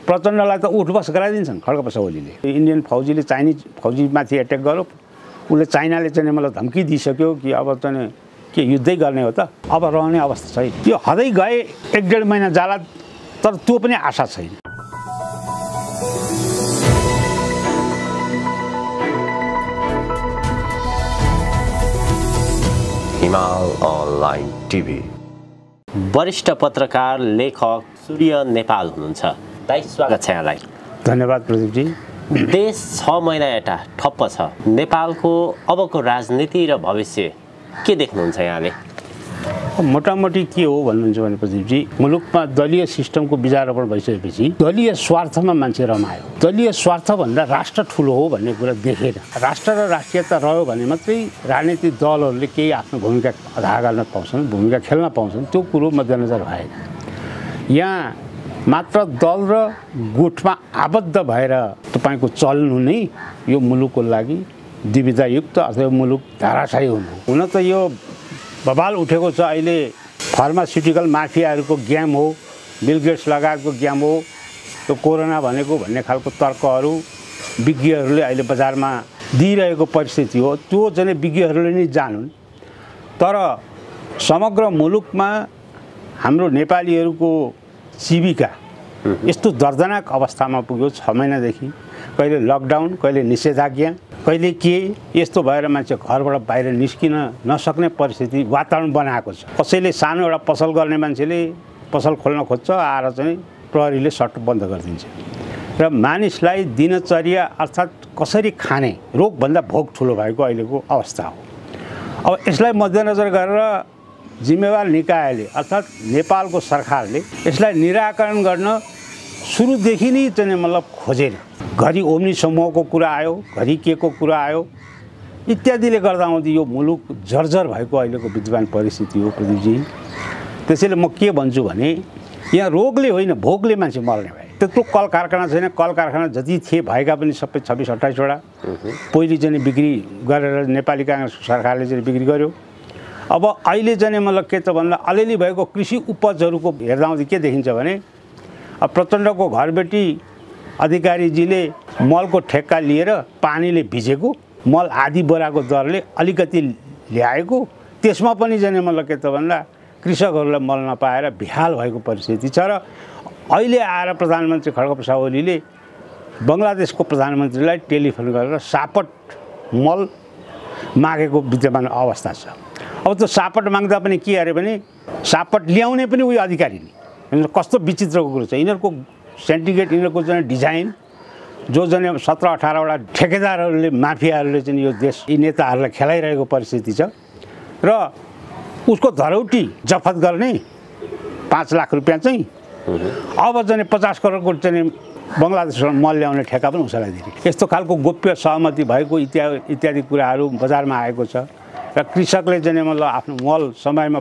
प्रचण्डलाई त उठबस गराइदिन्छन् खड्गप्रसाद ओलीले। Indian फौजीले Chinese फौजीमाथि attack गर्यो, उसले चाइनाले चाहिँ मलाई धम्की दिइसक्यो कि अब चाहिँ के युद्धै गर्ने हो त, अब रहने अवस्था छैन। यो हदै गए 1-1.5 महिना जाला, तर त्यो पनि आशा छैन। हिमाल अनलाइन टिभी वरिष्ठ पत्रकार लेखक सूर्य नेपाल हुनुहुन्छ। दाइ स्वागत छ यहाँलाई। धन्यवाद प्रदीपजी। देश 6 महिना यता ठप्प छ। नेपालको अबको राजनीति र भविष्य के देख्नुहुन्छ यहाँले? मोटामोटी के हो भन्नुहुन्छ भने प्रदीपजी, मुलुकमा दलीय सिस्टमको बिजारोपण भइसकेपछि दलीय स्वार्थमा मान्छे रमायो। दलीय स्वार्थभन्दा राष्ट्र ठुलो हो भन्ने कुरा देखेन। राष्ट्र र राष्ट्रियता रह्यो भने मात्रै राजनीतिक दलहरूले केही आफ्नो भूमिका अदा गर्न पाउँछन्, भूमिका खेल्न पाउँछन्। त्यो कुरो मध्यनजर भएन। यहाँ मात्र दल र गुटमा आबद्ध भएर तपाईँको चल्नु नै यो मुलुकको लागि दुविधायुक्त अथवा मुलुक धाराशायी हुन त यो बवाल उठेको छ। अहिले फार्मास्युटिकल माफियाहरूको गेम हो, बिल गेट्स लगाएको गेम हो त्यो कोरोना भनेको भन्ने खालको तर्कहरू विज्ञहरूले अहिले बजारमा दिइरहेको परिस्थिति हो। त्यो चाहिँ विज्ञहरूले नै जानुन्। तर समग्र मुलुकमा हाम्रो नेपालीहरूको जीविका यस्तो दर्दनाक अवस्थामा पुग्यो 6 महिनादेखि। कहिले लकडाउन, कहिले निषेधाज्ञा, कहिले के यस्तो भएर मान्छे घरबाट बाहिर निस्किन नसक्ने परिस्थिति वातावरण बनाएको छ। कसैले सानो एउटा पसल गर्ने मान्छेले पसल खोल्न खोज्छ, आएर चाहिँ प्रहरीले सट बन्द गरिदिन्छ। र मानिसलाई दिनचर्या अर्थात् कसरी खाने रोगभन्दा भोग ठुलो भएको अहिलेको अवस्था हो। अब यसलाई मध्यनजर गरेर जिम्मेवार निकायले अर्थात् नेपालको सरकारले यसलाई निराकरण गर्न सुरुदेखि नै चाहिँ मतलब खोजेन। घरि ओम्नी समूहको कुरा आयो, घरि के को कुरा आयो इत्यादिले गर्दा आउँदै यो मुलुक जर्जर भएको अहिलेको विद्यमान परिस्थिति हो प्रदीपजी। त्यसैले म के भन्छु भने यहाँ रोगले होइन भोगले मान्छे मर्ने भए। त्यत्रो कल कारखाना छैन, कल कारखाना जति थिए भएका पनि सबै 26-28 वटा पहिले चाहिँ बिक्री गरेर नेपाली काङ्ग्रेस सरकारले चाहिँ बिक्री गर्यो। अब अहिले चाहिँ मतलब के त भन्दा अलिअलि भएको कृषि उपजहरूको हेर्दा आउँदै के देखिन्छ भने अब प्रचण्डको घरबेटी अधिकारीजीले मलको ठेक्का लिएर पानीले भिजेको मल आधी बोराको दरले अलिकति ल्याएको, त्यसमा पनि जाने मतलब के त भन्दा कृषकहरूलाई मल नपाएर बेहाल भएको परिस्थिति छ। र अहिले आएर प्रधानमन्त्री खड्गप्रसाद ओलीले बङ्गलादेशको प्रधानमन्त्रीलाई टेलिफोन गरेर सापट मल मागेको विद्यमान अवस्था छ। अब त्यो सापट माग्दा पनि के अरे भने सापट ल्याउने पनि उयो अधिकारी नै। कस्तो विचित्रको कुरो छ। यिनीहरूको सेन्टिग्रेट, यिनीहरूको चाहिँ डिजाइन जो चाहिँ 17-18 वटा ठेकेदारहरूले माफियाहरूले चाहिँ यो देश यी नेताहरूलाई खेलाइरहेको परिस्थिति छ। र उसको धरौटी जफत गर्ने 5 लाख रुपियाँ चाहिँ अब चाहिँ 50 करोडको चाहिँ बङ्गलादेशबाट मल ल्याउने ठेक्का पनि उसैलाई दिने। यस्तो खालको गोप्य सहमति भएको इत्यादि कुराहरू बजारमा आएको छ। र कृषकले चाहिँ मतलब आफ्नो मल समयमा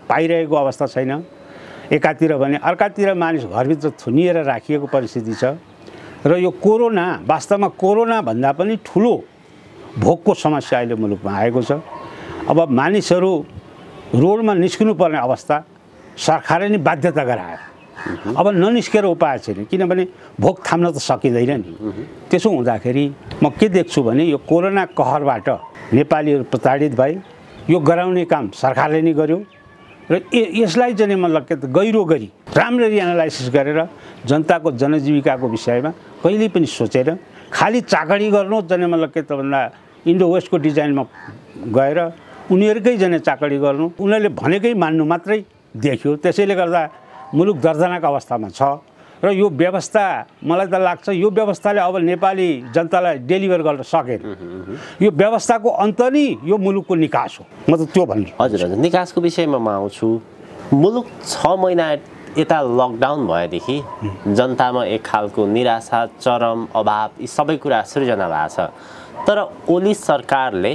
पाइरहेको अवस्था छैन एकातिर भने, अर्कातिर मानिस घरभित्र थुनिएर राखिएको परिस्थिति छ। र यो कोरोना वास्तवमा कोरोना भन्दा पनि ठुलो भोकको समस्या अहिले मुलुकमा आएको छ। अब मानिसहरू रोडमा निस्किनु पर्ने अवस्था सरकारले नै बाध्यता गरायो। अब ननिस्केर उपाय छैन, किनभने भोक थाम्न त सकिँदैन नि। त्यसो हुँदाखेरि म के देख्छु भने यो कोरोना कहरबाट नेपालीहरू प्रताडित भए। यो गराउने काम सरकारले नै गर्यो। र यसलाई चाहिँ मतलब के त गहिरो गरी राम्ररी एनालाइसिस गरेर जनताको जनजीविकाको विषयमा कहिल्यै पनि सोचेर खालि चाकडी गर्नु चाहिँ मतलब के त भन्दा इन्डो वेस्टको डिजाइनमा गएर उनीहरूकै जाने चाकडी गर्नु, उनीहरूले भनेकै मान्नु मात्रै देखियो। त्यसैले गर्दा मुलुक दर्दनाक अवस्थामा छ। र यो व्यवस्था मलाई त लाग्छ यो व्यवस्थाले अब नेपाली जनतालाई डेलिभर गर्न सकेन। यो व्यवस्थाको अन्त नै यो मुलुकको निकास हो। म त त्यो भन्छु। हजुर हजुर, निकासको विषयमा म आउँछु। मुलुक 6 महिना यता लकडाउन भएदेखि जनतामा एक खालको निराशा, चरम अभाव यी सबै कुरा सृजना भएको छ। तर ओली सरकारले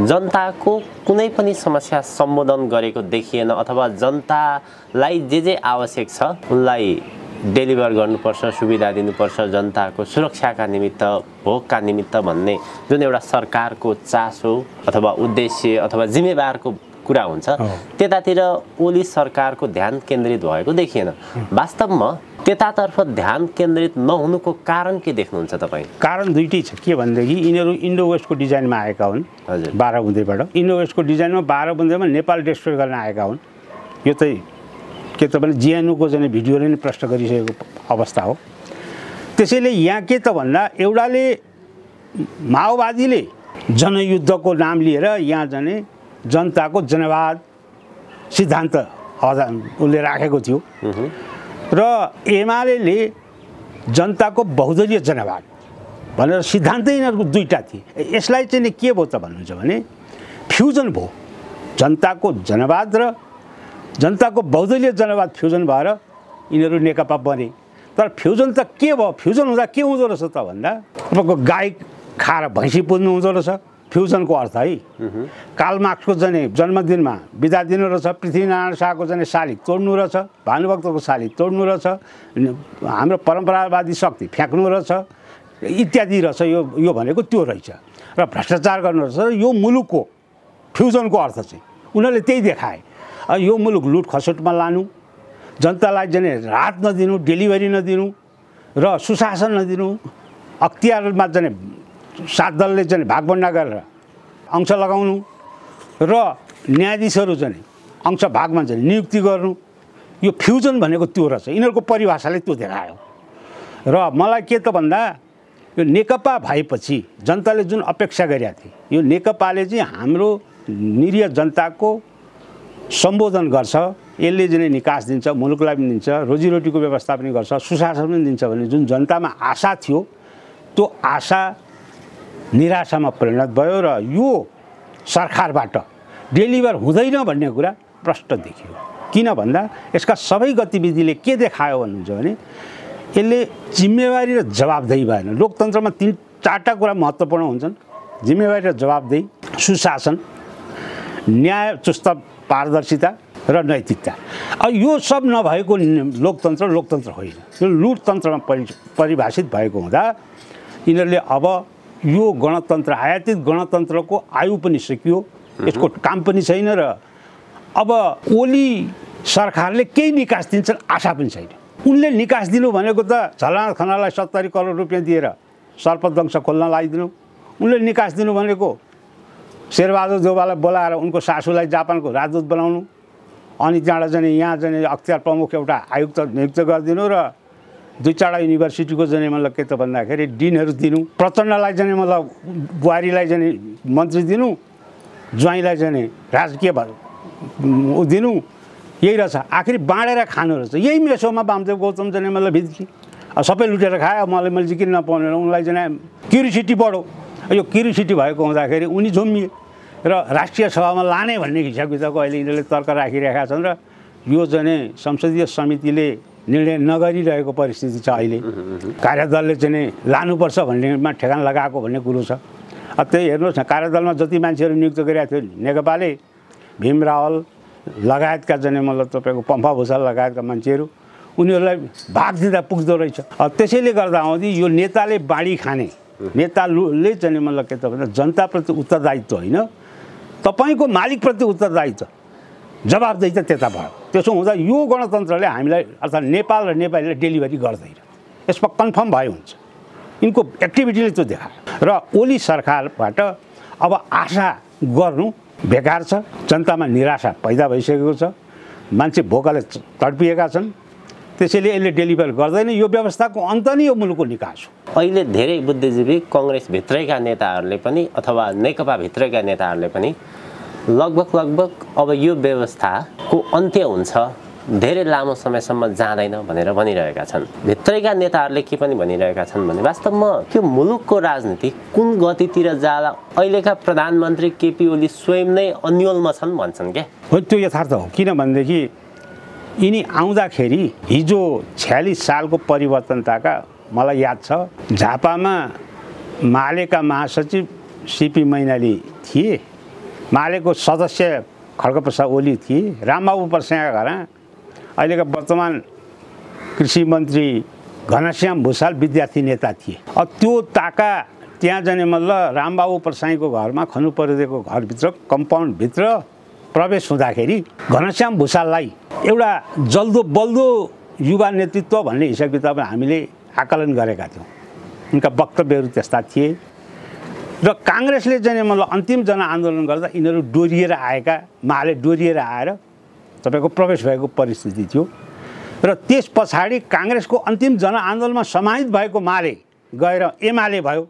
जनताको कुनै पनि समस्या सम्बोधन गरेको देखिएन, अथवा जनतालाई जे आवश्यक छ उनलाई डेलिभर गर्नुपर्छ, सुविधा दिनुपर्छ, जनताको सुरक्षाका निमित्त, भोगका निमित्त भन्ने जुन एउटा सरकारको चासो अथवा उद्देश्य अथवा जिम्मेवारको कुरा हुन्छ त्यतातिर ओली सरकारको ध्यान केन्द्रित भएको देखिएन। वास्तवमा त्यतातर्फ ध्यान केन्द्रित नहुनुको कारण के देख्नुहुन्छ तपाईँ? कारण दुईटै छ। के भनेदेखि यिनीहरू इन्डो वेस्टको डिजाइनमा आएका हुन्। हजुर, 12 बुँदेबाट इन्डो वेस्टको डिजाइनमा 12 बुँदेमा नेपाल डेस्ट्रोय गर्न आएका हुन्। यो चाहिँ के त भने जिएनयूको चाहिँ भिडियोले नै प्रश्न गरिसकेको अवस्था हो। त्यसैले यहाँ के त भन्दा एउटाले माओवादीले जनयुद्धको नाम लिएर यहाँ जाने जनताको जनवाद सिद्धान्त उसले राखेको थियो र एमाले जनताको बहुदलीय जनवाद भनेर सिद्धान्तै यिनीहरूको दुईटा थिए। यसलाई चाहिँ नि के भयो त भन्नुहुन्छ भने फ्युजन भयो। जनताको जनवाद र जनताको बहुदलीय जनवाद फ्युजन भएर यिनीहरू नेकपा बने। तर फ्युजन त के भयो? फ्युजन हुँदा के हुँदो रहेछ त भन्दा तपाईँको गाई खाएर भैँसी पुज्नु हुँदो रहेछ फ्युजनको अर्थ है। कार्ल मार्क्सको जाने जन्मदिनमा बिदा दिनु रहेछ, पृथ्वीनारायण शाहको जाने शालिग तोड्नु रहेछ, भानुभक्तको शालिग तोड्नु रहेछ, हाम्रो परम्परावादी शक्ति फ्याँक्नु रहेछ इत्यादि रहेछ। यो भनेको त्यो रहेछ र भ्रष्टाचार गर्नु रहेछ। र यो मुलुकको फ्युजनको अर्थ चाहिँ उनीहरूले त्यही देखाए। यो मुलुक लुट खसोटमा लानु, जनतालाई जाने राहत नदिनु, डेलिभरी नदिनु र सुशासन नदिनु, अख्तियारमा जाने 7 दलले चाहिँ भागभण्डा गरेर अंश लगाउनु र न्यायाधीशहरू चाहिँ अंश भागमा चाहिँ नियुक्ति गर्नु, यो फ्युजन भनेको त्यो रहेछ। यिनीहरूको परिभाषाले त्यो देखायो। र मलाई के त भन्दा यो नेकपा भएपछि जनताले जुन अपेक्षा गरेका थिए, यो नेकपाले चाहिँ हाम्रो निरीह जनताको सम्बोधन गर्छ, यसले चाहिँ निकास दिन्छ, मुलुकलाई पनि दिन्छ, रोजीरोटीको व्यवस्था पनि गर्छ, सुशासन पनि दिन्छ भन्ने जुन जनतामा आशा थियो त्यो आशा निराशामा परिणत भयो र यो सरकारबाट डेलिभर हुँदैन भन्ने कुरा प्रष्ट देखियो। किन भन्दा यसका सबै गतिविधिले के देखायो भन्नुहुन्छ भने यसले जिम्मेवारी र जवाबदेही भएन। लोकतन्त्रमा 3-4टा कुरा महत्त्वपूर्ण हुन्छन्: जिम्मेवारी र जवाबदेही, सुशासन, न्याय, चुस्त पारदर्शिता र नैतिकता। अब यो सब नभएको लोकतन्त्र होइन। यो लुटतन्त्रमा परिभाषित भएको हुँदा यिनीहरूले अब यो गणतन्त्र, आयातित गणतन्त्रको आयु पनि सकियो, यसको काम पनि छैन र अब ओली सरकारले केही निकास दिन्छन् आशा पनि छैन। उनले निकास दिनु भनेको त झलनाथ खनाललाई 70 करोड रुपियाँ दिएर सर्पदंश खोल्न लगाइदिनु। उनले निकास दिनु भनेको शेरबहादुर देउवालाई बोलाएर उनको सासूलाई जापानको राजदूत बनाउनु, अनि त्यहाँबाट चाहिँ यहाँ चाहिँ अख्तियार प्रमुख एउटा आयुक्त नियुक्त गरिदिनु र 2-4 युनिभर्सिटीको चाहिँ मतलब के त भन्दाखेरि डिनहरू दिनु, प्रचण्डलाई चाहिँ मतलब बुहारीलाई चाहिँ मन्त्री दिनु, ज्वाइँलाई चाहिँ राजकीय दिनु, यही रहेछ। आखिर बाँडेर खानु रहेछ। यही मेसोमा वामदेव गौतम चाहिँ मतलब भित्की सबै लुटेर खायो। मैले चाहिँ किन नपाउने, उनलाई चाहिँ क्युरियोसिटी बढो। यो क्युरियोसिटी भएको हुँदाखेरि उनी झुम्मिए र राष्ट्रिय सभामा लाने भन्ने हिसाब किताबको अहिले यिनीहरूले तर्क राखिरहेका छन् र यो चाहिँ संसदीय समितिले निर्णय नगरिरहेको परिस्थिति छ। अहिले कार्यदलले चाहिँ लानुपर्छ भन्नेमा ठेगान लगाएको भन्ने कुरो छ। त्यही हेर्नुहोस् न, कार्यदलमा जति मान्छेहरू नियुक्त गरेका थियो नेकपाले, भीम रावल लगायतका चाहिँ मतलब तपाईँको पम्फा भूषाल लगायतका मान्छेहरू, उनीहरूलाई भाग दिँदा पुग्दो रहेछ। त्यसैले गर्दा आउँदै यो नेताले बाँडी खाने, नेताले चाहिँ मतलब के त भन्दा जनताप्रति उत्तरदायित्व होइन, तपाईँको मालिकप्रति उत्तरदायित्व, जवाबदेही त त्यता भयो। त्यसो हुँदा यो गणतन्त्रले हामीलाई अर्थात् नेपाल र नेपालीलाई डेलिभरी गर्दैन, यसमा कन्फर्म भयो हुन्छ। यिनको एक्टिभिटीले त्यो देखायो र ओली सरकारबाट अब आशा गर्नु बेकार छ। जनतामा निराशा पैदा भइसकेको छ, मान्छे भोकले तडपिएका छन्। त्यसैले यसले डेलिभर गर्दैन। यो व्यवस्थाको अन्त नै यो मुलुकको निकास हो। अहिले धेरै बुद्धिजीवी कङ्ग्रेसभित्रैका नेताहरूले पनि अथवा नेकपाभित्रैका नेताहरूले पनि लगभग अब यो व्यवस्थाको अन्त्य हुन्छ, धेरै लामो समयसम्म जाँदैन भनेर भनिरहेका छन्। भित्रैका नेताहरूले के पनि भनिरहेका छन् भने वास्तवमा त्यो मुलुकको राजनीति कुन गतितिर जाला अहिलेका प्रधानमन्त्री केपी ओली स्वयं नै अन्यलमा छन् भन्छन् क्या। हो, त्यो यथार्थ हो। किनभनेदेखि यिनी आउँदाखेरि हिजो 46 सालको परिवर्तनताका मलाई याद छ, झापामा मालेका महासचिव सीपी मैनाली थिए, मालेको सदस्य खड्गप्रसाद ओली थिए, रामबाबु पर्साईका घरमा अहिलेका वर्तमान कृषि मन्त्री घनश्याम भूषाल विद्यार्थी नेता थिए। त्यो ताका त्यहाँ जाने मतलब रामबाबु पर्साईको घरमा खनु परिदिएको घरभित्र कम्पाउन्डभित्र प्रवेश हुँदाखेरि घनश्याम भुसाललाई एउटा जल्दो बल्दो युवा नेतृत्व भन्ने हिसाब किताब हामीले आकलन गरेका थियौँ। उनका वक्तव्यहरू त्यस्ता थिए र काङ्ग्रेसले चाहिँ मतलब अन्तिम जनआन्दोलन गर्दा यिनीहरू डोरिएर आएका माले डोरिएर आएर तपाईँको प्रवेश भएको परिस्थिति थियो र त्यस पछाडि काङ्ग्रेसको अन्तिम जनआन्दोलनमा समाहित भएको माले गएर एमाले भयो।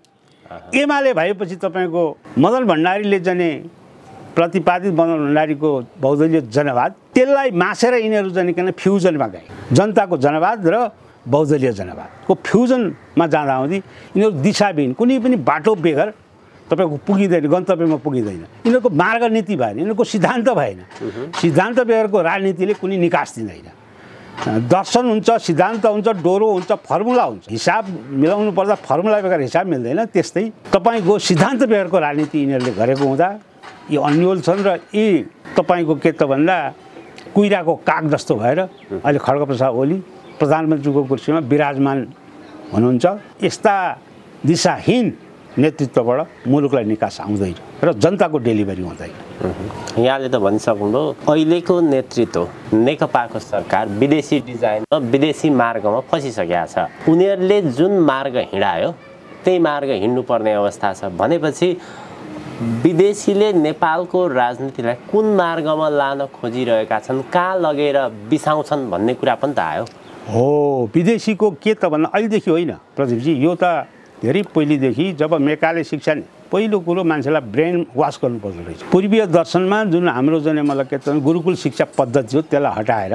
एमाले भएपछि तपाईँको मदन भण्डारीले चाहिँ प्रतिपादित मदन भण्डारीको बहुदलीय जनवाद त्यसलाई मासेर यिनीहरू जानिकन फ्युजनमा गए। जनताको जनवाद र बहुदलीय जनवादको फ्युजनमा जाँदा हुँदै यिनीहरू दिशाविहीन कुनै पनि बाटो बेगर तपाईँको पुगिँदैन, गन्तव्यमा पुगिँदैन। यिनीहरूको मार्ग नीति भएन, यिनीहरूको सिद्धान्त भएन। सिद्धान्त बेगरको राजनीतिले कुनै निकास दिँदैन। दर्शन हुन्छ, सिद्धान्त हुन्छ, डोरो हुन्छ, फर्मुला हुन्छ। हिसाब मिलाउनु पर्दा फर्मुला बेगर हिसाब मिल्दैन। त्यस्तै तपाईँको सिद्धान्त बेगरको राजनीति यिनीहरूले गरेको हुँदा यी अन्यल छन् र यी तपाईँको के त भन्दा कुइराको काग जस्तो भएर अहिले खड्गप्रसाद ओली प्रधानमन्त्रीको कुर्सीमा विराजमान हुनुहुन्छ। यस्ता दिशाहीन नेतृत्वबाट मुलुकलाई निकास आउँदैन र जनताको डेलिभरी हुँदैन। यहाँले त भनिसक्नुभयो अहिलेको नेतृत्व नेकपाको सरकार विदेशी डिजाइनमा विदेशी मार्गमा फसिसकेका छ। उनीहरूले जुन मार्ग हिँडायो त्यही मार्ग हिँड्नुपर्ने अवस्था छ भनेपछि विदेशीले नेपालको राजनीतिलाई कुन मार्गमा लान खोजिरहेका छन्, कहाँ लगेर बिसाउँछन् भन्ने कुरा पनि त आयो। हो, विदेशीको के त भन्दा अहिलेदेखि होइन प्रदीपजी, यो त धेरै पहिलेदेखि जब मेकाले शिक्षा पहिलो कुरो मान्छेलाई ब्रेन वास गर्नुपर्दो रहेछ। पूर्वीय दर्शनमा जुन हाम्रो जुन मतलब के त गुरुकुल शिक्षा पद्धति हो त्यसलाई हटाएर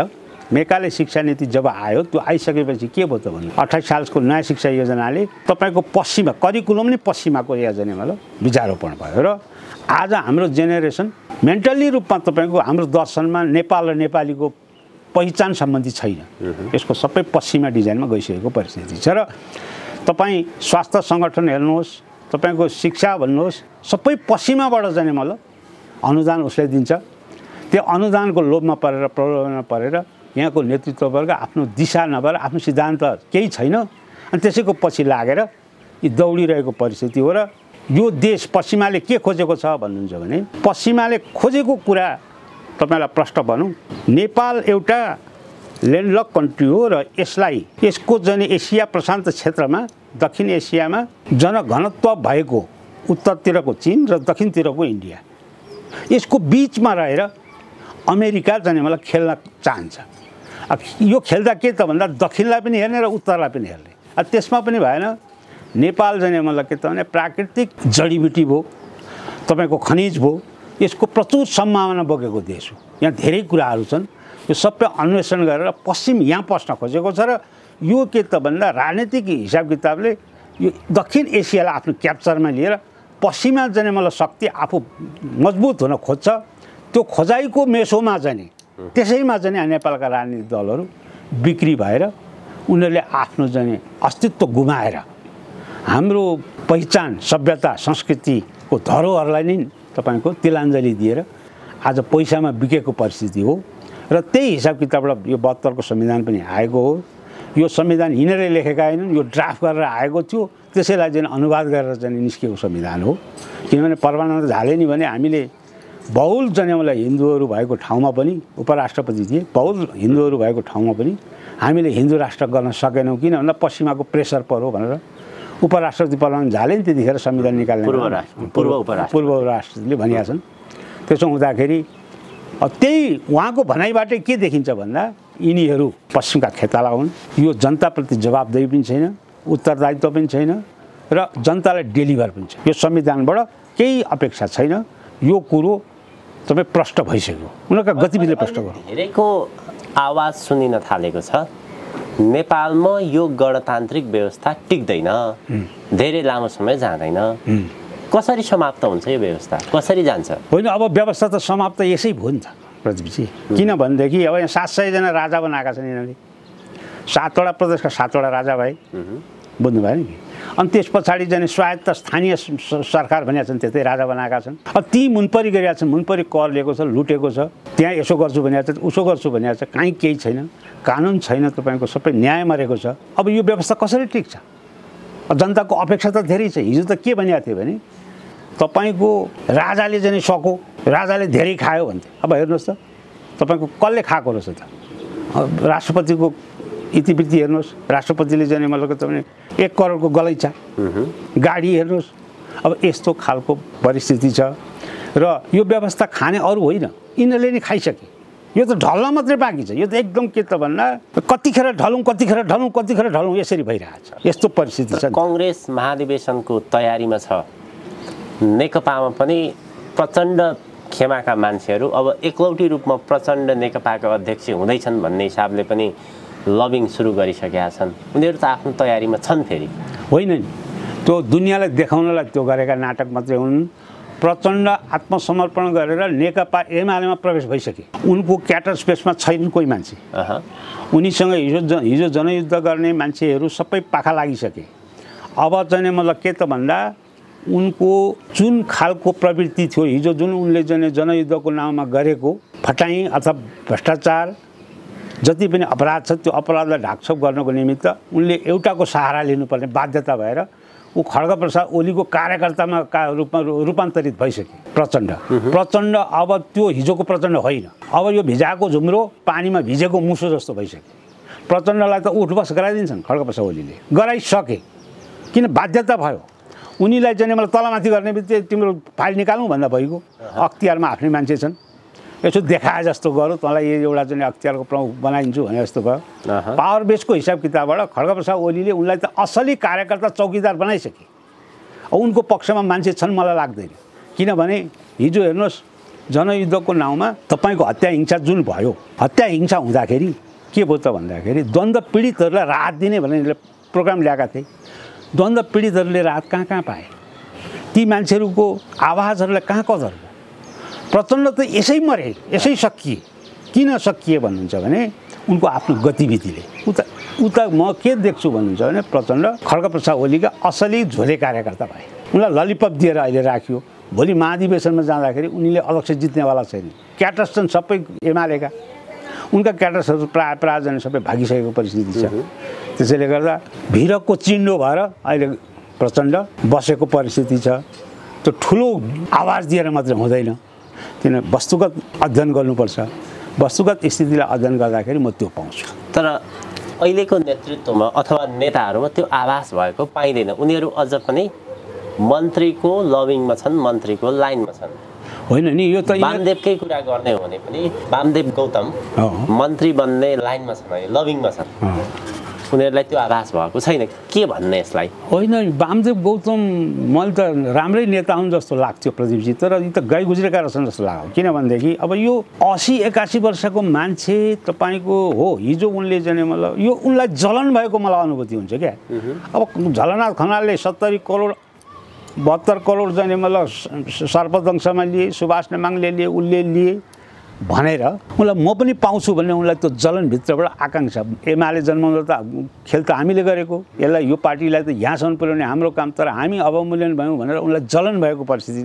मेकाले शिक्षा नीति जब आयो त्यो आइसकेपछि के भयो त भन्नु 28 सालको नयाँ शिक्षा योजनाले तपाईँको पश्चिमा करिकुलम नै पश्चिमाको योजना मतलब विचारोपण भयो र आज हाम्रो जेनेरेसन मेन्टल्ली रूपमा तपाईँको हाम्रो दर्शनमा नेपाल र नेपालीको पहिचान सम्बन्धी छैन। यसको सबै पश्चिमा डिजाइनमा गइसकेको परिस्थिति छ र तपाईँ स्वास्थ्य सङ्गठन हेर्नुहोस्, तपाईँको शिक्षा भन्नुहोस्, सबै पश्चिमाबाट जाने मतलब अनुदान उसले दिन्छ। त्यो अनुदानको लोभमा परेर प्रलोभनमा परेर यहाँको नेतृत्ववर्ग आफ्नो दिशा नभएर आफ्नो सिद्धान्त केही छैन अनि त्यसैको पछि लागेर यी दौडिरहेको परिस्थिति हो। र यो देश पश्चिमाले के खोजेको छ भन्नुहुन्छ भने पश्चिमाले खोजेको कुरा तपाईँलाई प्रश्न भनौँ, नेपाल एउटा ल्यान्डलक कन्ट्री हो र यसको जन एसिया प्रशान्त क्षेत्रमा दक्षिण एसियामा जनघनत्व भएको उत्तरतिरको चीन र दक्षिणतिरको इन्डिया, यसको बिचमा रहेर अमेरिका जाने मलाई खेल्न चाहन्छ। अब यो खेल्दा के त भन्दा दक्षिणलाई पनि हेर्ने र उत्तरलाई पनि हेर्ने। अब त्यसमा पनि भएन। नेपाल जाने मतलब के त भने प्राकृतिक जडीबुटी भयो, तपाईँको खनिज भयो, यसको प्रचुर सम्भावना बोकेको देश हो। यहाँ धेरै कुराहरू छन्, यो सबै अन्वेषण गरेर पश्चिम यहाँ पस्न खोजेको छ र यो के त भन्दा राजनीतिक हिसाब किताबले यो दक्षिण एसियालाई आफ्नो क्याप्चरमा लिएर पश्चिमा जाने मतलब शक्ति आफू मजबुत हुन खोज्छ। त्यो खोजाइको मेसोमा जाने त्यसैमा चाहिँ नेपालका राजनीतिक दलहरू बिक्री भएर उनीहरूले आफ्नो जाने अस्तित्व गुमाएर हाम्रो पहिचान सभ्यता संस्कृतिको धरोहरलाई नै तपाईँको तिलाञ्जली दिएर आज पैसामा बिकेको परिस्थिति हो। र त्यही हिसाब किताबबाट यो 72 को संविधान पनि आएको हो। यो संविधान यिनीहरूले लेखेका होइनन्, यो ड्राफ्ट गरेर आएको थियो, त्यसैलाई चाहिँ अनुवाद गरेर चाहिँ निस्केको संविधान हो। किनभने परमानन्द झाले नि भने हामीले बहुल जन्मलाई हिन्दूहरू भएको ठाउँमा पनि उपराष्ट्रपति थिए, बहुल हिन्दूहरू भएको ठाउँमा पनि हामीले हिन्दू राष्ट्र गर्न सकेनौँ किन भन्दा पश्चिमाको प्रेसर पर्यो भनेर उपराष्ट्रपति परमानन्द झाले नि त्यतिखेर संविधान निकाल्ने पूर्व उपराष्ट्रपतिले भनिया छन्। त्यसो हुँदाखेरि त्यही उहाँको भनाइबाटै के देखिन्छ भन्दा यिनीहरू पश्चिमका खेताला हुन्। यो जनताप्रति जवाबदेही पनि छैन, उत्तरदायित्व पनि छैन र जनतालाई डेलिभर पनि छैन। यो संविधानबाट केही अपेक्षा छैन। यो कुरो तपाईँ प्रष्ट भइसक्यो, उनीहरूका गतिविधिले प्रष्ट गर्नु। धेरैको आवाज सुनिन थालेको छ नेपालमा यो गणतान्त्रिक व्यवस्था टिक्दैन, धेरै लामो समय जाँदैन। कसरी समाप्त हुन्छ यो व्यवस्था, कसरी जान्छ? होइन, अब व्यवस्था त समाप्त यसै भयो नि त प्रदीपजी। किनभनेदेखि अब यहाँ 700 जना राजा बनाएका छन् यिनीहरूले। 7 वटा प्रदेशका 7 वटा राजा भए, बुझ्नुभयो नि। अनि त्यस पछाडि जाने स्वायत्त स्थानीय सरकार भनेका छन्, त्यस्तै राजा बनाएका छन्। अब ती मुनपरी गरिरहेका छन्, मुनपरी कर लिएको छ, लुटेको छ, त्यहाँ यसो गर्छु भनेको छ, उसो गर्छु भनेको छ, कहीँ केही छैन, कानुन छैन, तपाईँको सबै न्याय मरेको छ। अब यो व्यवस्था कसरी टिक्छ? जनताको अपेक्षा त धेरै छ। हिजो त के भनिएको थियो भने तपाईँको राजाले चाहिँ सक्यो, राजाले धेरै खायो भन्थे। अब हेर्नुहोस् त तपाईँको कसले खाएको रहेछ त? राष्ट्रपतिको इतिवृत्ति हेर्नुहोस्, राष्ट्रपतिले चाहिँ मतलब तपाईँ 1 करोडको गलैँचा गाडी हेर्नुहोस्। अब यस्तो खालको परिस्थिति छ र यो व्यवस्था खाने अरू होइन, यिनीहरूले नै खाइसके। यो त ढल्न मात्रै बाँकी छ। यो त एकदम के त भन्दा कतिखेर ढलौँ यसरी भइरहेछ। यस्तो परिस्थिति छ। कांग्रेस महाधिवेशनको तयारीमा छ, नेकपामा पनि प्रचण्ड खेमाका मान्छेहरू अब एकलौटी रूपमा प्रचण्ड नेकपाका अध्यक्ष हुँदैछन् भन्ने हिसाबले पनि लबिङ सुरु गरिसकेका छन्। उनीहरू त आफ्नो तयारीमा छन्। फेरि होइन नि, त्यो दुनियाँलाई देखाउनलाई त्यो गरेका नाटक मात्रै हुन्। प्रचण्ड आत्मसमर्पण गरेर नेकपा एमालेमा प्रवेश भइसके। उनको क्याटर स्पेसमा छैन कोही मान्छे। उनीसँग हिजो जनयुद्ध गर्ने मान्छेहरू सबै पाखा लागिसके। अब चाहिँ मतलब के त भन्दा उनको जुन खालको प्रवृत्ति थियो, हिजो जुन उनले जनयुद्धको नाममा गरेको फटाई अथवा भ्रष्टाचार जति पनि अपराध छ, त्यो अपराधलाई ढाकछोप गर्नको निमित्त उनले एउटाको सहारा लिनुपर्ने बाध्यता भएर ऊ खड्गप्रसाद ओलीको कार्यकर्तामा रूपमा रूपान्तरित भइसके। प्रचण्ड अब त्यो हिजोको प्रचण्ड होइन। अब यो भिजाएको झुम्रो पानीमा भिजेको मुसो जस्तो भइसक्यो। प्रचण्डलाई त उठबस गराइदिन्छन् खड्गप्रसाद ओलीले, गराइसके। किन बाध्यता भयो उनीलाई चाहिँ मलाई तलमाथि गर्ने बित्तिकै तिम्रो फाइल निकाल्नु भन्दा भइगयो। अख्तियारमा आफ्नै मान्छे छन्, यसो देखाए जस्तो गरौँ तँलाई एउटा चाहिँ अख्तियारको प्रमुख बनाइदिन्छु भने जस्तो भयो। पावर बेसको हिसाब किताबबाट खड्गप्रसाद ओलीले उनलाई त असली कार्यकर्ता चौकीदार बनाइसके। उनको पक्षमा मान्छे छन् मलाई लाग्दैन। किनभने हिजो हेर्नुहोस् जनयुद्धको नाउँमा तपाईँको हत्या हिंसा जुन भयो, हत्या हिंसा हुँदाखेरि के भयो त भन्दाखेरि द्वन्द्व पीडितहरूलाई राहत दिने भनेर प्रोग्राम ल्याएका थिए। द्वन्द्व पीडितहरूले राहत कहाँ पाए? ती मान्छेहरूको आवाजहरूलाई कहाँ कदर भयो? प्रचण्ड त यसै मरे, यसै सकिए। किन सकिए भन्नुहुन्छ भने उनको आफ्नो गतिविधिले। उता म के देख्छु भन्नुहुन्छ भने प्रचण्ड खड्गप्रसाद ओलीका असली झोले कार्यकर्ता भए। उनलाई ललिपप दिएर अहिले राख्यो। भोलि महाधिवेशनमा जाँदाखेरि उनीले अध्यक्ष जित्नेवाला छैन। क्याटर्स छन् सबै एमालेका, उनका क्याटर्सहरू प्रायः जाने सबै भागिसकेको परिस्थिति छ। त्यसैले गर्दा भिरको चिन्डो भएर अहिले प्रचण्ड बसेको परिस्थिति छ। त्यो ठुलो आवाज दिएर मात्रै हुँदैन, किन वस्तुगत अध्ययन गर्नुपर्छ। वस्तुगत स्थितिलाई अध्ययन गर्दाखेरि म त्यो पाउँछु। तर अहिलेको नेतृत्वमा अथवा नेताहरूमा त्यो आभास भएको पाइँदैन। उनीहरू अझ पनि मन्त्रीको लबिङमा छन्, मन्त्रीको लाइनमा छन्। होइन नि, यो त वामदेवकै कुरा गर्ने हो भने पनि वामदेव गौतम मन्त्री बन्ने लाइनमा छन्, लबिङमा छन्। उनीहरूलाई त्यो आभास भएको छैन। के भन्ने यसलाई? होइन, वामदेव गौतम मैले त राम्रै नेता हुन् जस्तो लाग्थ्यो प्रदीपजी, तर यो त गाई गुज्रेका रहेछन् जस्तो लाग्यो। किनभनेदेखि अब यो 80-81 वर्षको मान्छे तपाईँको हो। हिजो उनले जाने मतलब यो उनलाई जलन भएको मलाई अनुभूति हुन्छ क्या। अब झलनाथ खनालले 70 करोड 72 करोड जाने मतलब सर्पदंशमा लिए, सुभाष नेमाङले लिए, उसले लिए भनेर उनलाई म पनि पाउँछु भन्ने उनलाई त्यो जलनभित्रबाट आकाङ्क्षा। एमाले जन्माउँदा त खेल त हामीले गरेको, यसलाई यो पार्टीलाई त यहाँसम्म पुर्याउने हाम्रो काम, तर हामी अवमूल्यन भयौँ भनेर उनलाई जलन भएको परिस्थिति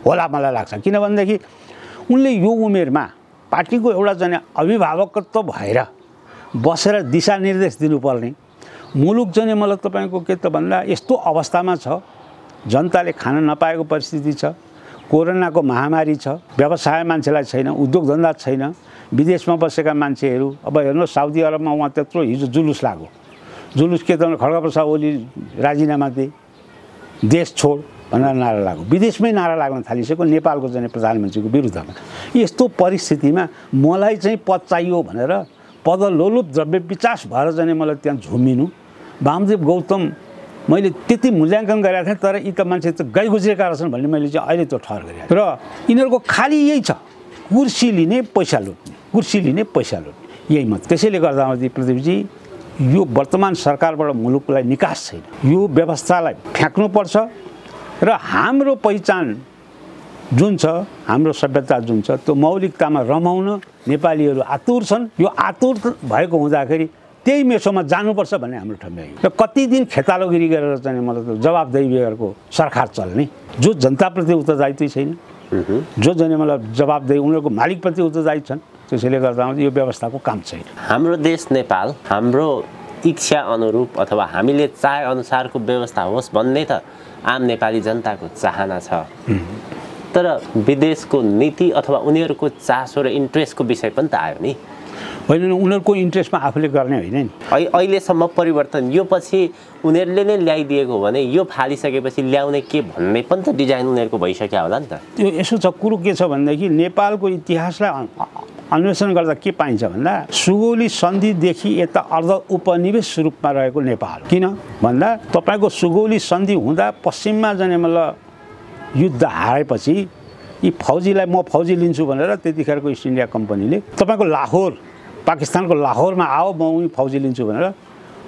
होला मलाई लाग्छ। किनभनेदेखि उनले यो उमेरमा पार्टीको एउटा जाने अभिभावकत्व भएर बसेर दिशानिर्देश दिनुपर्ने मुलुक जाने मलाई तपाईँको के त भन्दा यस्तो अवस्थामा छ, जनताले खान नपाएको परिस्थिति छ, कोरोनाको महामारी छ, व्यवसाय मान्छेलाई छैन, उद्योग धन्दा छैन, विदेशमा बसेका मान्छेहरू। अब हेर्नुहोस् साउदी अरबमा उहाँ त्यत्रो हिजो जुलुस लाग्यो। जुलुस के त खड्गप्रसाद ओली राजीनामा दिए, देश छोड भनेर नारा लाग्यो। विदेशमै नारा लाग्न थालिसक्यो नेपालको चाहिँ प्रधानमन्त्रीको विरुद्धमा। यस्तो परिस्थितिमा मलाई चाहिँ पद चाहियो भनेर पदलोलुप द्रव्य विचास भएर जाने मलाई त्यहाँ झुमिनु। वामदेव गौतम मैले त्यति मूल्याङ्कन गरेका थिएँ, तर यी त मान्छे त गाई गुज्रेका रहेछन् भन्ने मैले चाहिँ अहिले त्यो ठहर गरेँ। र यिनीहरूको खालि यही छ, कुर्सी लिने पैसा लुट्ने, कुर्सी लिने पैसा लुट्ने, यही मात्र। त्यसैले गर्दा प्रदीपजी यो वर्तमान सरकारबाट मुलुकलाई निकास छैन। यो व्यवस्थालाई फ्याँक्नुपर्छ र हाम्रो पहिचान जुन छ, हाम्रो सभ्यता जुन छ, त्यो मौलिकतामा रमाउन नेपालीहरू आतुर छन्। यो आतुर भएको हुँदाखेरि त्यही मेसोमा जानुपर्छ भन्ने हाम्रो ठम्याइ। र कति दिन खेतालोगिरी गरेर चाहिँ मतलब जवाबदेही बेगरको सरकार चल्ने, जो जनताप्रति उत्तरदायित्व छैन, जो जाने मतलब जवाबदेही उनीहरूको मालिकप्रति उत्तरदायी छन्। त्यसैले गर्दा यो व्यवस्थाको काम छैन। हाम्रो देश नेपाल, हाम्रो इच्छा अनुरूप अथवा हामीले चाहे अनुसारको व्यवस्था होस् भन्ने त आम नेपाली जनताको चाहना छ। तर विदेशको नीति अथवा उनीहरूको चासो र इन्ट्रेस्टको विषय पनि त आयो नि। होइन, उनीहरूको इन्ट्रेस्टमा आफूले गर्ने होइन नि। अहिलेसम्म परिवर्तन यो पछि उनीहरूले नै ल्याइदिएको हो भने यो फालिसकेपछि ल्याउने के भन्ने पनि त डिजाइन उनीहरूको भइसक्यो होला नि त। त्यो यसो छ, कुरो के छ भनेदेखि नेपालको इतिहासलाई अन्वेषण गर्दा के पाइन्छ भन्दा सुगौली सन्धिदेखि यता अर्ध उपनिवेश रूपमा रहेको नेपाल। किन भन्दा तपाईँको सुगौली सन्धि हुँदा पश्चिममा जाने मतलब युद्ध हारेपछि यी फौजीलाई म फौजी लिन्छु भनेर त्यतिखेरको इस्ट इन्डिया कम्पनीले तपाईँको लाहोर, पाकिस्तानको लाहोरमा आओ म उनी फौजी लिन्छु भनेर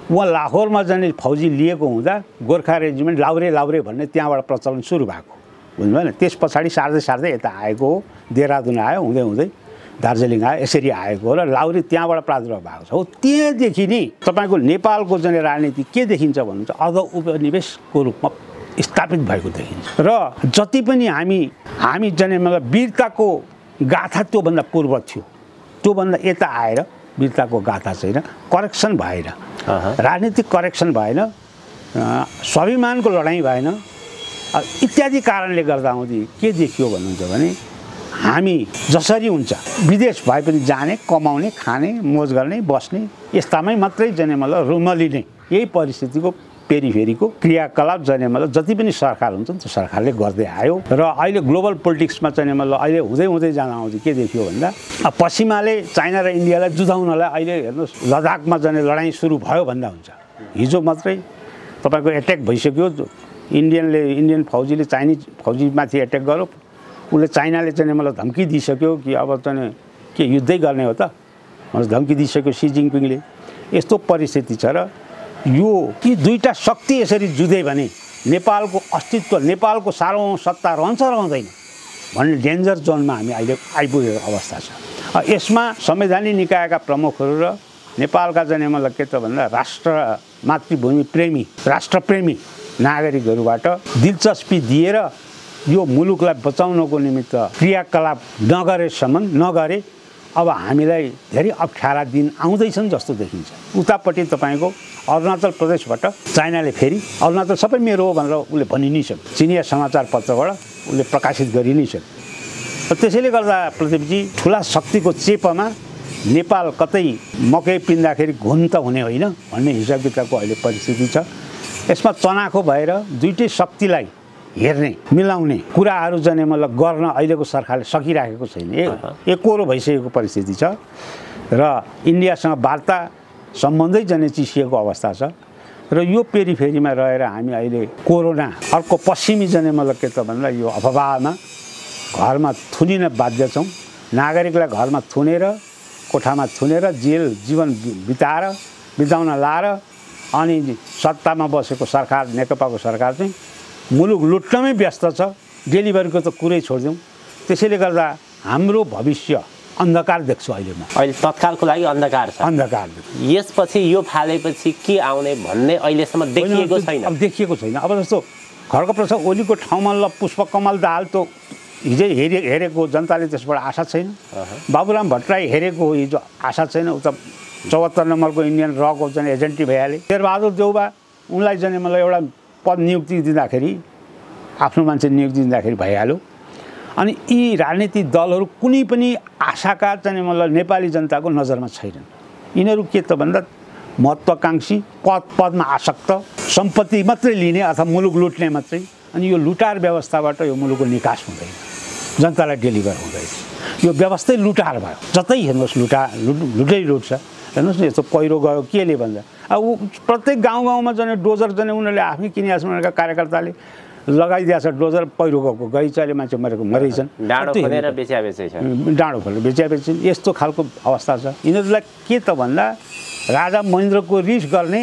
उहाँ लाहोरमा जाने फौजी लिएको हुँदा गोर्खा रेजिमेन्ट लाउरे भन्ने त्यहाँबाट प्रचलन सुरु भएको बुझ्नु भएन। त्यस पछाडि सार्दै यता आएको हो, देहरादुन आयो, हुँदै दार्जिलिङ आयो, यसरी आएको हो र लाउरे त्यहाँबाट प्रादुर्भाव भएको छ। हो त्यहाँदेखि नै तपाईँको नेपालको जाने राजनीति के देखिन्छ भन्नुहुन्छ, अर्ध उपनिवेशको रूपमा स्थापित भएको देखिन्छ। र जति पनि हामी जाने मतलब वीरताको गाथा त्योभन्दा पूर्व थियो, त्योभन्दा यता आएर वीरताको गाथा छैन, करेक्सन भएन, राजनीतिक करेक्सन भएन, स्वाभिमानको लडाइँ भएन इत्यादि कारणले गर्दा आउँदै के देखियो भन्नुहुन्छ भने हामी जसरी हुन्छ विदेश भए पनि जाने, कमाउने, खाने, मोज गर्ने, बस्ने यस्तामै मात्रै जाने मतलब रुमलिने यही परिस्थितिको पेरिफेरीको क्रियाकलाप जाने मतलब जति पनि सरकार हुन्छ त्यो सरकारले गर्दै आयो। र अहिले ग्लोबल पोलिटिक्समा चाहिँ मतलब अहिले हुँदै जाँदा आउँदै के देखियो भन्दा पश्चिमाले चाइना र इन्डियालाई जुधाउनलाई अहिले हेर्नुहोस् लद्दाखमा जाने लडाइँ सुरु भयो भन्दा हुन्छ। हिजो मात्रै तपाईँको एट्याक भइसक्यो, इन्डियन फौजीले चाइनिज फौजीमाथि एट्याक गर्यो, उसले चाइनाले चाहिँ मतलब धम्की दिइसक्यो कि अब चाहिँ के युद्धै गर्ने हो त भनेर धम्की दिइसक्यो सी जिङपिङले। यस्तो परिस्थिति छ र यो यी दुईटा शक्ति यसरी जुधे भने नेपालको अस्तित्व, नेपालको सार्वभौमसत्ता रहन्छ रहँदैन भन्ने डेन्जर जोनमा हामी अहिले आइपुगेको अवस्था छ। यसमा संवैधानिक निकायका प्रमुखहरू र नेपालका जाने मतलब के त भन्दा मातृभूमि प्रेमी, राष्ट्रप्रेमी नागरिकहरूबाट दिलचस्पी दिएर यो मुलुकलाई बचाउनको निमित्त क्रियाकलाप नगरे अब हामीलाई धेरै अप्ठ्यारा दिन आउँदैछन् जस्तो देखिन्छ। उतापट्टि तपाईँको अरुणाचल प्रदेशबाट चाइनाले फेरि अरुणाचल सबै मेरो हो भनेर उसले भनि नै सक्यो, चिनिया समाचार पत्रबाट उसले प्रकाशित गरि नै सक्यो। त्यसैले गर्दा प्रदीपजी ठुला शक्तिको चेपमा नेपाल कतै मकै पिन्दाखेरि घुन त हुने होइन भन्ने हिसाब किताबको अहिले परिस्थिति छ। यसमा चनाखो भएर दुईटै शक्तिलाई हेर्ने, मिलाउने कुराहरू जाने मतलब गर्न अहिलेको सरकारले सकिराखेको छैन, एकरो भइसकेको परिस्थिति छ र इन्डियासँग वार्ता सम्बन्धै जाने चिसिएको अवस्था छ। र यो पेरिफेरीमा रहेर हामी अहिले कोरोना अर्को पश्चिमी जाने मतलब के त भन्दा यो अफवाहमा घरमा थुनिन बाध्य छौँ। नागरिकलाई घरमा थुनेर, कोठामा थुनेर जीवन बिताउन लाएर अनि सत्तामा बसेको सरकार, नेकपाको सरकार चाहिँ मुलुक लुट्नमै व्यस्त छ, डेलिभरीको त कुरै छोडिदिउँ। त्यसैले गर्दा हाम्रो भविष्य अन्धकार देख्छु अहिले म। अहिले तत्कालको लागि अन्धकार छ। यसपछि यो फालेपछि के आउने भन्ने अहिलेसम्म देखिएको छैन। अब देखिएको छैन। अब जस्तो खड्गप्रसाद ओलीको ठाउँमा ल पुष्पकमल दाहाल त हिजै हेरेको जनताले त्यसबाट आशा छैन। बाबुराम भट्टराई हेरेको हिजो आशा छैन। उता 74 नम्बरको इन्डियन रको चाहिँ एजेन्टी भइहाले। शेरबहादुर देउबा उनलाई जाने मलाई एउटा पद नियुक्ति दिँदाखेरि, आफ्नो मान्छे नियुक्ति दिँदाखेरि भइहाल्यो। अनि यी राजनीतिक दलहरू कुनै पनि आशाका चाहिँ मतलब नेपाली जनताको नजरमा छैनन्। यिनीहरू के त भन्दा महत्त्वाकांक्षी, पदमा आसक्त, सम्पत्ति मात्रै लिने अथवा मुलुक लुट्ने मात्रै। अनि यो लुटार व्यवस्थाबाट यो मुलुकको निकास हुँदैन, जनतालाई डेलिभर हुँदैन। यो व्यवस्थै लुटार भयो। जतै हेर्नुहोस् लुटै लुट्छ। हेर्नुहोस् न यस्तो पहिरो गयो केले भन्दा अब प्रत्येक गाउँमा जाने डोजर जाने उनीहरूले आफ्नै किनियासका कार्यकर्ताले लगाइदिएको छ डोजर, पहिरो गएको गैँचाले मान्छे मरेछन्, डाँडो खोलेर बेच्याबेची यस्तो खालको अवस्था छ। यिनीहरूलाई के त भन्दा राजा महेन्द्रको रिस गर्ने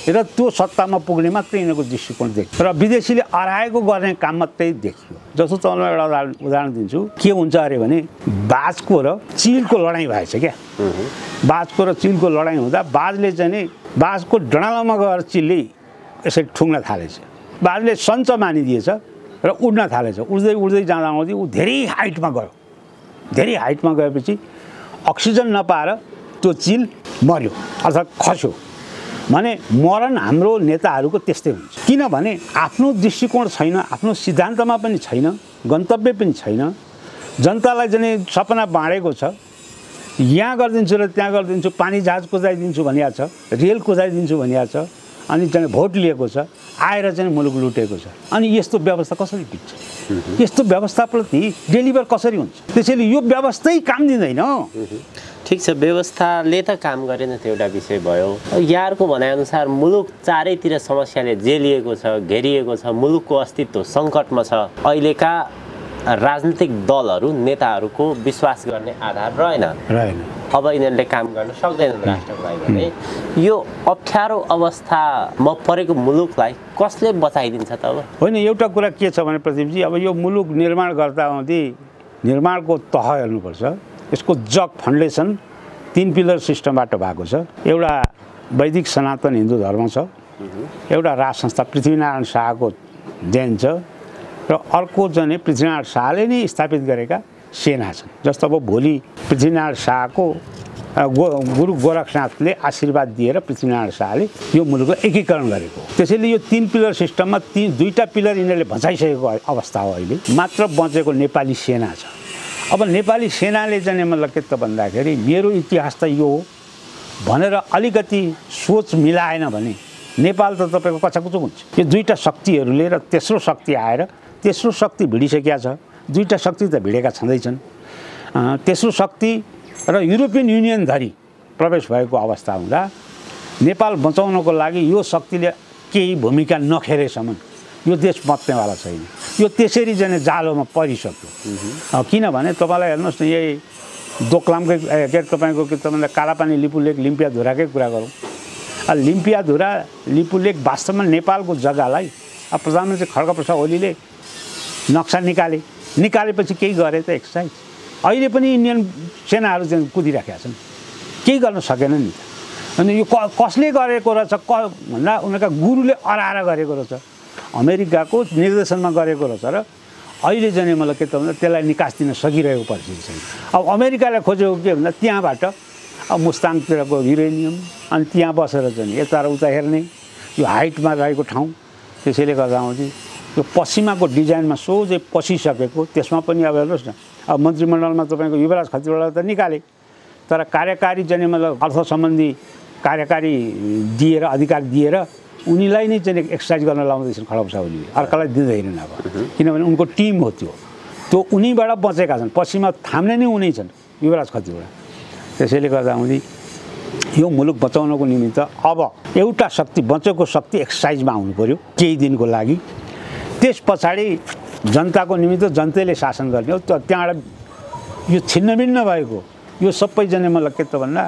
र त्यो सत्तामा पुग्ने मात्रै यिनीहरूको दृष्टिकोण देखियो र विदेशीले अराएको गर्ने काम मात्रै देखियो। जस्तो तपाईँलाई एउटा उदाहरण दिन्छु। के हुन्छ अरे भने बाजको र चिलको लडाइँ भएछ क्या। बाजको र चिलको लडाइँ हुँदा बाजले चाहिँ नि बाजको डडालामा गएर चिलले यसरी ठुङ्न थालेछ। बाजले सञ्च मानिदिएछ र उड्न थालेछ। उड्दै जाँदा आउँदै ऊ धेरै हाइटमा गयो। धेरै हाइटमा गएपछि अक्सिजन नपाएर त्यो चिल मर्यो अर्थात् खस्यो। भने मरण हाम्रो नेताहरूको त्यस्तै हुन्छ किनभने आफ्नो दृष्टिकोण छैन आफ्नो सिद्धान्तमा पनि छैन गन्तव्य पनि छैन जनतालाई चाहिँ सपना बाँडेको छ यहाँ गरिदिन्छु र त्यहाँ गरिदिन्छु पानी जहाज कुदाइदिन्छु भनिएको छ रेल कुदाइदिन्छु भनिएको छ अनि चाहिँ भोट लिएको छ आएर चाहिँ मुलुक लुटेको छ अनि यस्तो व्यवस्था कसरी टिक्छ यस्तो व्यवस्थाप्रति डेलिभर कसरी हुन्छ त्यसैले यो व्यवस्थै काम दिँदैन ठिक छ व्यवस्थाले त काम गरेन त्यो एउटा विषय भयो यहाँहरूको भनाइअनुसार मुलुक चारैतिर समस्याले जेलिएको छ घेरिएको छ मुलुकको अस्तित्व सङ्कटमा छ अहिलेका राजनीतिक दलहरू नेताहरूको विश्वास गर्ने आधार रहेन अब यिनीहरूले काम गर्न सक्दैनन् राष्ट्रको लागि भने यो अप्ठ्यारो अवस्थामा परेको मुलुकलाई कसले बचाइदिन्छ त अब होइन एउटा कुरा के छ भने प्रदीपजी अब यो मुलुक निर्माण गर्दा हुँदै निर्माणको तह हेर्नुपर्छ यसको जग फाउन्डेसन 3 पिलर सिस्टमबाट भएको छ एउटा वैदिक सनातन हिन्दू धर्म छ एउटा राज संस्था पृथ्वीनारायण शाहको जैन छ र अर्को चाहिँ पृथ्वीनारायण शाहले नै स्थापित गरेका सेना छन् जस्तो अब भोलि पृथ्वीनारायण शाहको गुरु गोरखनाथले आशीर्वाद दिएर पृथ्वीनारायण शाहले यो मुलुकलाई एकीकरण गरेको त्यसैले यो 3 पिलर सिस्टममा दुईटा पिलर यिनीहरूले भचाइसकेको अवस्था हो अहिले मात्र बचेको नेपाली सेना छ अब नेपाली सेनाले चाहिँ मतलब के त भन्दाखेरि मेरो इतिहास त यो हो भनेर अलिकति सोच मिलाएन भने नेपाल त तपाईँको कचाकुचुक हुन्छ यो दुईटा शक्तिहरूले र तेस्रो शक्ति आएर तेस्रो शक्ति भिडिसकेका छ दुईटा शक्ति त भिडेका छँदैछन् तेस्रो शक्ति र युरोपियन युनियन धरि प्रवेश भएको अवस्था हुँदा नेपाल बचाउनको लागि यो शक्तिले केही भूमिका नखेरेसम्म यो देश बच्नेवाला छैन यो त्यसरी चाहिँ जालोमा परिसक्यो किनभने तपाईँलाई हेर्नुहोस् न यही दोक्लामकै के तपाईँको के तपाईँलाई कालापानी लिपुलेक लिम्पियाधुराकै कुरा गरौँ लिम्पियाधुरा लिपुलेक वास्तवमा नेपालको जग्गालाई प्रधानमन्त्री खड्गप्रसाद ओलीले नक्सा निकालेपछि केही गरे त एक्सर्साइज अहिले पनि इन्डियन सेनाहरू चाहिँ कुदिराखेका छन् केही गर्न सकेन नि अनि यो कसले गरेको रहेछ भन्दा उनीहरूका गुरुले अराएर गरेको रहेछ अमेरिकाको निर्देशनमा गरेको रहेछ र अहिले चाहिँ मलाई के त भन्दा त्यसलाई निकास दिन सकिरहेको परिस्थिति छ अब अमेरिकाले खोजेको के भन्दा त्यहाँबाट अब मुस्ताङतिरको युरेनियम अनि त्यहाँ बसेर चाहिँ यता र उता हेर्ने यो हाइटमा रहेको ठाउँ त्यसैले गर्दा चाहिँ यो पश्चिमाको डिजाइनमा सोझै पसिसकेको त्यसमा पनि अब हेर्नुहोस् न अब मन्त्रीमण्डलमा तपाईँको युवराज खतिवडा त निकाले तर कार्यकारी चाहिँ मतलब अर्थ सम्बन्धी कार्यकारी दिएर अधिकार दिएर उनीलाई नै चाहिँ एक्सर्साइज गर्न लाउँदैछन् खड्गप्रसाद ओलीले अर्कालाई दिँदैनन् अब किनभने उनको टिम हो त्यो उनीबाट बचेका छन् पश्चिममा थाम्ने नै उनी छन् युवराज खतिवडा त्यसैले गर्दा यो मुलुक बचाउनको निमित्त अब एउटा शक्ति बचेको शक्ति एक्सर्साइजमा आउनु पर्यो केही दिनको लागि त्यस पछाडि जनताको निमित्त जनताले शासन गर्ने हो त्यहाँबाट यो छिन्नभिन्न भएको यो सबैजना मलाई के त भन्दा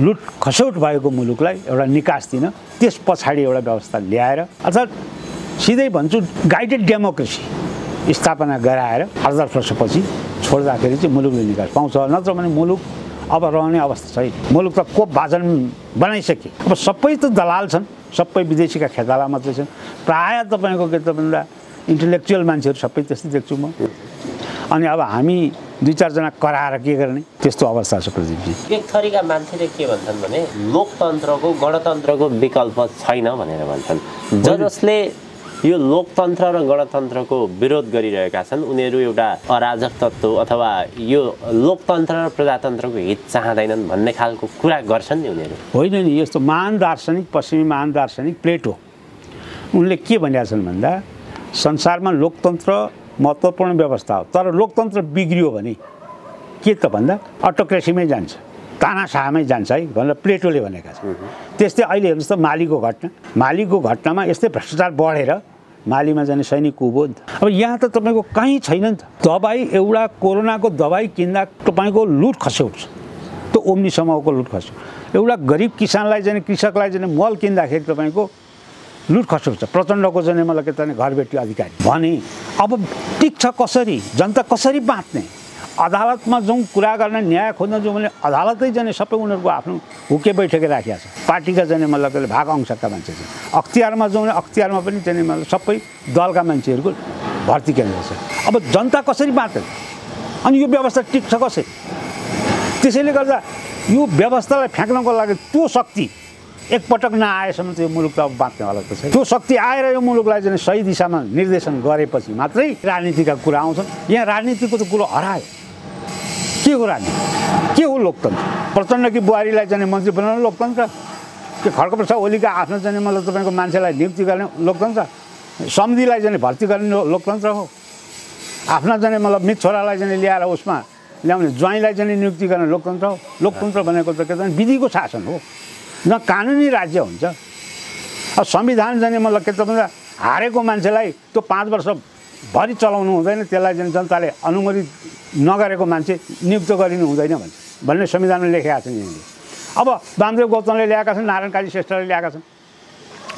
लुट खसौट भएको मुलुकलाई एउटा निकास दिन त्यस पछाडि एउटा व्यवस्था ल्याएर अर्थात् सिधै भन्छु गाइडेड डेमोक्रेसी स्थापना गराएर 8-10 वर्षपछि छोड्दाखेरि चाहिँ मुलुकले निकास पाउँछ नत्र भने मुलुक अब रहने अवस्था छैन मुलुक त कोप भाजन बनाइसके अब सबै त दलाल छन् सबै विदेशीका खेताला मात्रै छन् प्रायः तपाईँको के त भन्दा इन्टेलेक्चुअल मान्छेहरू सबै त्यस्तै देख्छु म अनि अब हामी 2-4 जना कराएर के गर्ने त्यस्तो अवस्था छ प्रदीपजी एक थरीका मान्छेले के भन्छन् भने लोकतन्त्रको गणतन्त्रको विकल्प छैन भनेर भन्छन् जसले यो लोकतन्त्र र गणतन्त्रको विरोध गरिरहेका छन् उनीहरू एउटा अराजक तत्त्व अथवा यो लोकतन्त्र र प्रजातन्त्रको हित चाहँदैनन् भन्ने खालको कुरा गर्छन् नि उनीहरू होइन नि यस्तो महान दार्शनिक पश्चिमी महान दार्शनिक प्लेटो उनले के भनेका छन् भन्दा संसारमा लोकतन्त्र महत्त्वपूर्ण व्यवस्था हो तर लोकतन्त्र बिग्रियो भने के त भन्दा अटोक्रेसीमै जान्छ तानाशाहमै जान्छ है भनेर प्लेटोले भनेका छन् त्यस्तै अहिले हेर्नुहोस् त मालीको घटनामा यस्तै भ्रष्टाचार बढेर मालीमा जाने सैनिक कुबो नि त अब यहाँ त तपाईँको कहीँ छैन नि त दबाई एउटा कोरोनाको दबाई किन्दा तपाईँको लुट खस्याउँछ त्यो ओम्नी समूहको लुट खस्यो एउटा गरिब किसानलाई चाहिँ कृषकलाई चाहिँ मल किन्दाखेरि तपाईँको लुट खस्याउँछ प्रचण्डको चाहिँ मलाई के त घरबेटी अधिकारी भने अब टिक्छ कसरी जनता कसरी बाँच्ने अदालतमा जाउँ कुरा गर्न न्याय खोज्न जाउँ भने अदालतै जाने सबै उनीहरूको आफ्नो हुके बैठके राखेका छ पार्टीका जाने मतलब भाग अंशका मान्छे छन् अख्तियारमा जाउँ भने अख्तियारमा पनि जाने मतलब सबै दलका मान्छेहरूको भर्ती केन्द्र छ अब जनता कसरी बाँच्ने अनि यो व्यवस्था टिक्छ कसरी त्यसैले गर्दा यो व्यवस्थालाई फ्याँक्नको लागि त्यो शक्ति एकपटक नआएसम्म त्यो मुलुक त अब बाँच्नेवाला त छैन। त्यो शक्ति आएर यो मुलुकलाई चाहिँ सही दिशामा निर्देशन गरेपछि मात्रै राजनीतिका कुरा आउँछन्। यहाँ राजनीतिको त कुरो हरायो। के हो राजनीति? के हो लोकतन्त्र? प्रचण्ड कि बुहारीलाई चाहिँ मन्त्री बनाउनु लोकतन्त्र? के खड्गप्रसाद ओलीका आफ्नो चाहिँ मतलब तपाईँको मान्छेलाई नियुक्ति गर्ने लोकतन्त्र? समितिलाई चाहिँ भर्ती गर्ने लोकतन्त्र हो? आफ्ना चाहिँ मतलब मित छोरालाई चाहिँ ल्याएर उसमा ल्याउने ज्वाइँलाई चाहिँ नियुक्ति गर्ने लोकतन्त्र हो? लोकतन्त्र भनेको त के भन्छ विधिको शासन हो, न कानुनी राज्य हुन्छ। अब संविधान चाहिँ मतलब के त भन्छ हारेको मान्छेलाई त्यो 5 वर्षभरि चलाउनु हुँदैन, त्यसलाई चाहिँ जनताले अनुमोदित नगरेको मान्छे नियुक्त गरिनु हुँदैन भन्ने संविधानमा लेखेका छन्। यहाँले अब वामदेव गौतमले ल्याएका छन्, नारायण काजी श्रेष्ठले ल्याएका छन्।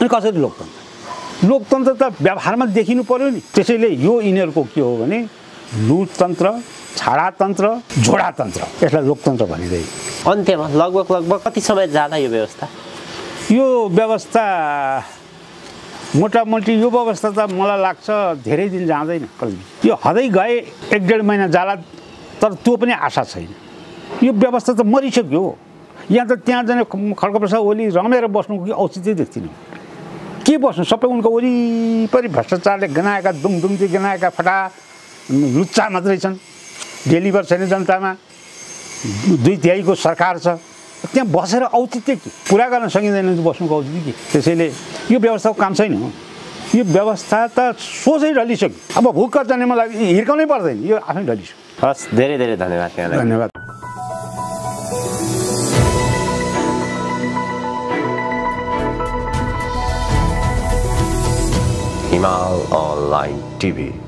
अनि कसरी लोकतन्त्र? लोकतन्त्र त व्यवहारमा देखिनु पर्यो नि। त्यसैले यो यिनीहरूको के हो भने लुटतन्त्र, छाडातन्त्र, झोडातन्त्र, यसलाई लोकतन्त्र भनिँदै। अन्त्यमा लगभग कति समय जाँदा यो व्यवस्था? यो व्यवस्था मोटामोटी यो व्यवस्था त मलाई लाग्छ धेरै दिन जाँदैन। यो हदै गए 1-1.5 महिना जाला, तर त्यो पनि आशा छैन। यो व्यवस्था त मरिसक्यो। यहाँ त त्यहाँ जाने खड्गप्रसाद ओली रमेर बस्नुको कि औचित्य देख्दिनँ। के बस्नु? सबै उनको वरिपरि भ्रष्टाचारले गनाएका दुमदुम्ती गनाएका फटा लुच्चा मात्रै छन्। डेलिभर छैन जनतामा, 2/3 सरकार छ। त्यहाँ बसेर औचित्य के पुरा गर्न सकिँदैन? बस्नुको औचित्य के? त्यसैले यो व्यवस्थाको काम छैन। यो व्यवस्था त सोझै ढलिसक्यो। अब भुक्क जाने मलाई हिर्काउनै पर्दैन, यो आफै ढलिसक्यो। हस्, धेरै धेरै धन्यवाद। धन्यवाद। हिमाल अनलाइन टिभी।